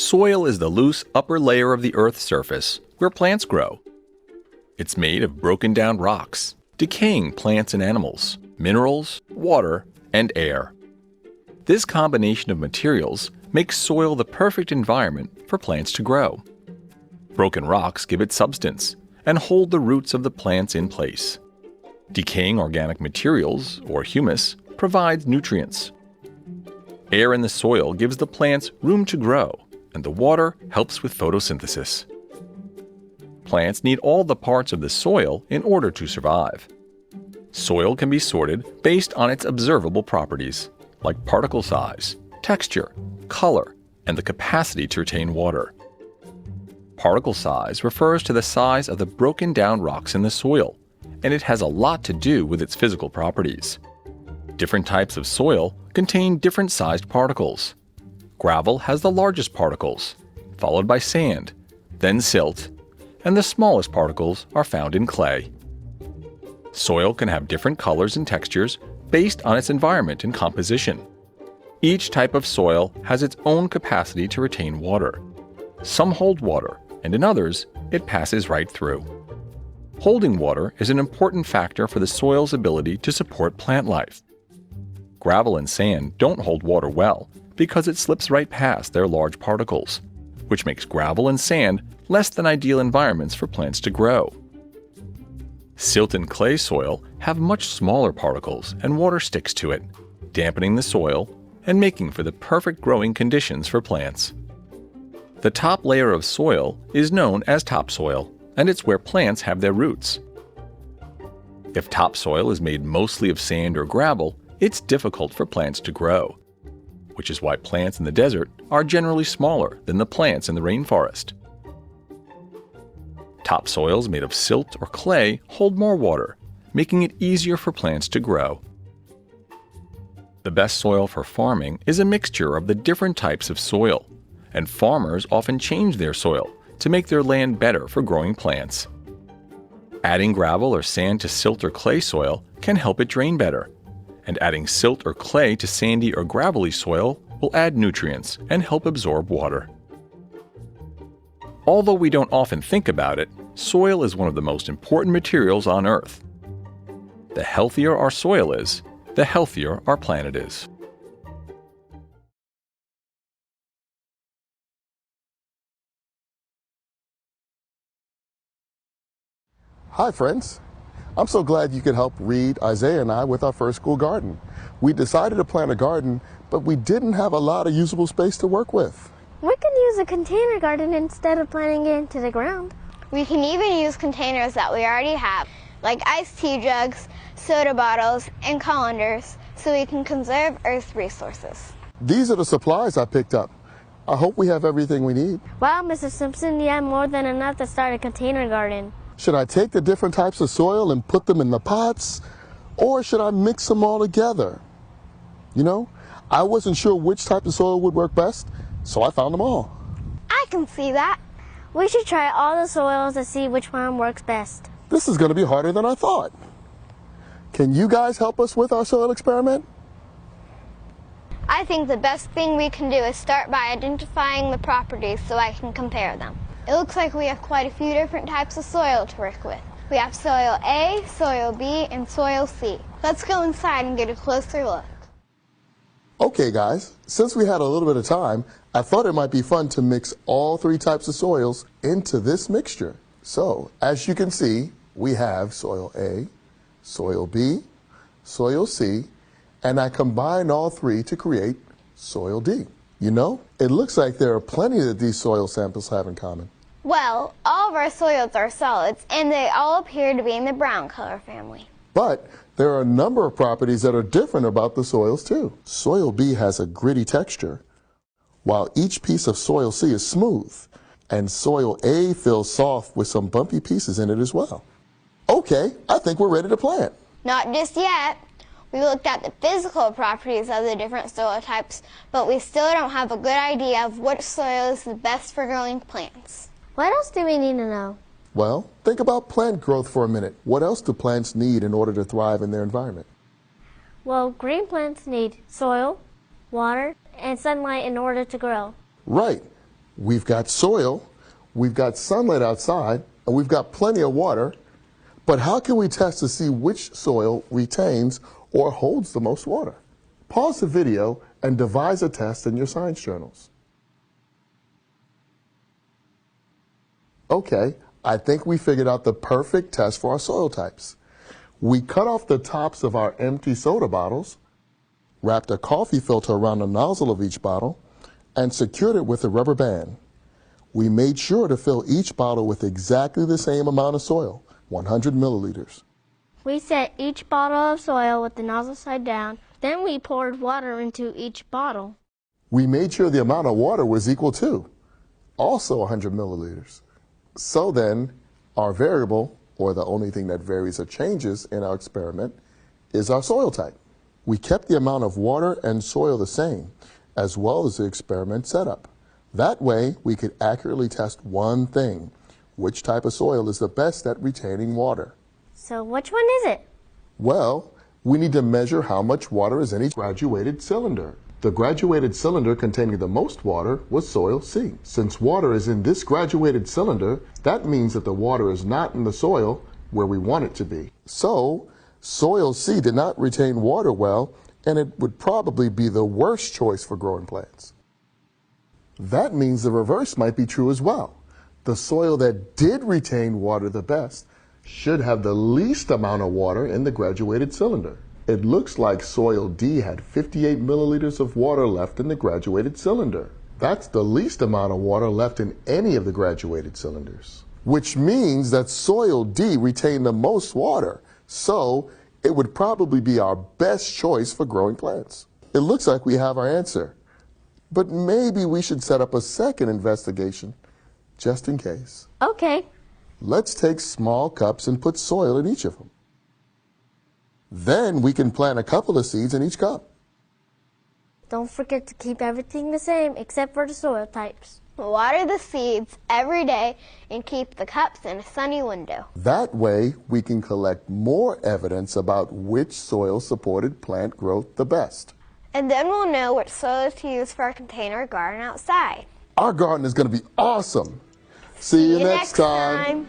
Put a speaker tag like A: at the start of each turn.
A: Soil is the loose upper layer of the Earth's surface where plants grow. It's made of broken down rocks, decaying plants and animals, minerals, water, and air. This combination of materials makes soil the perfect environment for plants to grow. Broken rocks give it substance and hold the roots of the plants in place. Decaying organic materials, or humus, provides nutrients. Air in the soil gives the plants room to grow, and the water helps with photosynthesis. Plants need all the parts of the soil in order to survive. Soil can be sorted based on its observable properties, like particle size, texture, color, and the capacity to retain water. Particle size refers to the size of the broken down rocks in the soil, and it has a lot to do with its physical properties. Different types of soil contain different sized particles. Gravel has the largest particles, followed by sand, then silt, and the smallest particles are found in clay. Soil can have different colors and textures based on its environment and composition. Each type of soil has its own capacity to retain water. Some hold water, and in others, it passes right through. Holding water is an important factor for the soil's ability to support plant life. Gravel and sand don't hold water well because it slips right past their large particles, which makes gravel and sand less than ideal environments for plants to grow. Silt and clay soil have much smaller particles and water sticks to it, dampening the soil and making for the perfect growing conditions for plants. The top layer of soil is known as topsoil, and it's where plants have their roots. If topsoil is made mostly of sand or gravel, it's difficult for plants to grow, which is why plants in the desert are generally smaller than the plants in the rainforest. Topsoils made of silt or clay hold more water, making it easier for plants to grow. The best soil for farming is a mixture of the different types of soil, and farmers often change their soil to make their land better for growing plants. Adding gravel or sand to silt or clay soil can help it drain better, and adding silt or clay to sandy or gravelly soil will add nutrients and help absorb water. Although we don't often think about it, soil is one of the most important materials on Earth. The healthier our soil is, the healthier our planet is.
B: Hi friends, I'm so glad you could help read Isaiah and I with our first school garden. We decided to plant a garden, but we didn't have a lot of usable space to work with.
C: We can use a container garden instead of planting it into the ground.
D: We can even use containers that we already have, like iced tea jugs, soda bottles, and colanders, so we can conserve Earth's resources.
B: These are the supplies I picked up. I hope we have everything we need.
C: Wow, Mr. Simpson, you have more than enough to start a container garden.
B: Should I take the different types of soil and put them in the pots? Or should I mix them all together? You know, I wasn't sure which type of soil would work best, so I found them all.
D: I can see that.
C: We should try all the soils to see which one works best.
B: This is going to be harder than I thought. Can you guys help us with our soil experiment?
D: I think the best thing we can do is start by identifying the properties so I can compare them. It looks like we have quite a few different types of soil to work with. We have soil A, soil B, and soil C. Let's go inside and get a closer look.
B: Okay guys, since we had a little bit of time, I thought it might be fun to mix all three types of soils into this mixture. So, as you can see, we have soil A, soil B, soil C, and I combined all three to create soil D. You know, it looks like there are plenty that these soil samples have in common.
D: Well, all of our soils are solids, and they all appear to be in the brown color family.
B: But there are a number of properties that are different about the soils too. Soil B has a gritty texture, while each piece of soil C is smooth, and soil A feels soft with some bumpy pieces in it as well. Okay, I think we're ready to plant.
D: Not just yet. We looked at the physical properties of the different soil types, but we still don't have a good idea of which soil is the best for growing plants.
C: What else do we need to know?
B: Well, think about plant growth for a minute. What else do plants need in order to thrive in their environment?
C: Well, green plants need soil, water, and sunlight in order to grow.
B: Right. We've got soil, we've got sunlight outside, and we've got plenty of water. But how can we test to see which soil retains or holds the most water? Pause the video and devise a test in your science journals. Okay, I think we figured out the perfect test for our soil types. We cut off the tops of our empty soda bottles, wrapped a coffee filter around the nozzle of each bottle, and secured it with a rubber band. We made sure to fill each bottle with exactly the same amount of soil, 100 milliliters.
C: We set each bottle of soil with the nozzle side down. Then we poured water into each bottle.
B: We made sure the amount of water was equal to, also 100 milliliters. So then, our variable, or the only thing that varies or changes in our experiment, is our soil type. We kept the amount of water and soil the same, as well as the experiment setup. That way, we could accurately test one thing: which type of soil is the best at retaining water.
C: So which one is it?
B: Well, we need to measure how much water is in each graduated cylinder. The graduated cylinder containing the most water was soil C. Since water is in this graduated cylinder, that means that the water is not in the soil where we want it to be. So, soil C did not retain water well, and it would probably be the worst choice for growing plants. That means the reverse might be true as well. The soil that did retain water the best should have the least amount of water in the graduated cylinder. It looks like soil D had 58 milliliters of water left in the graduated cylinder. That's the least amount of water left in any of the graduated cylinders, which means that soil D retained the most water, so it would probably be our best choice for growing plants. It looks like we have our answer, but maybe we should set up a second investigation just in case.
C: Okay.
B: Let's take small cups and put soil in each of them. Then we can plant a couple of seeds in each cup.
C: Don't forget to keep everything the same except for the soil types.
D: Water the seeds every day and keep the cups in a sunny window.
B: That way, we can collect more evidence about which soil supported plant growth the best.
D: And then we'll know which soil to use for our container garden outside.
B: Our garden is going to be awesome. See you next time.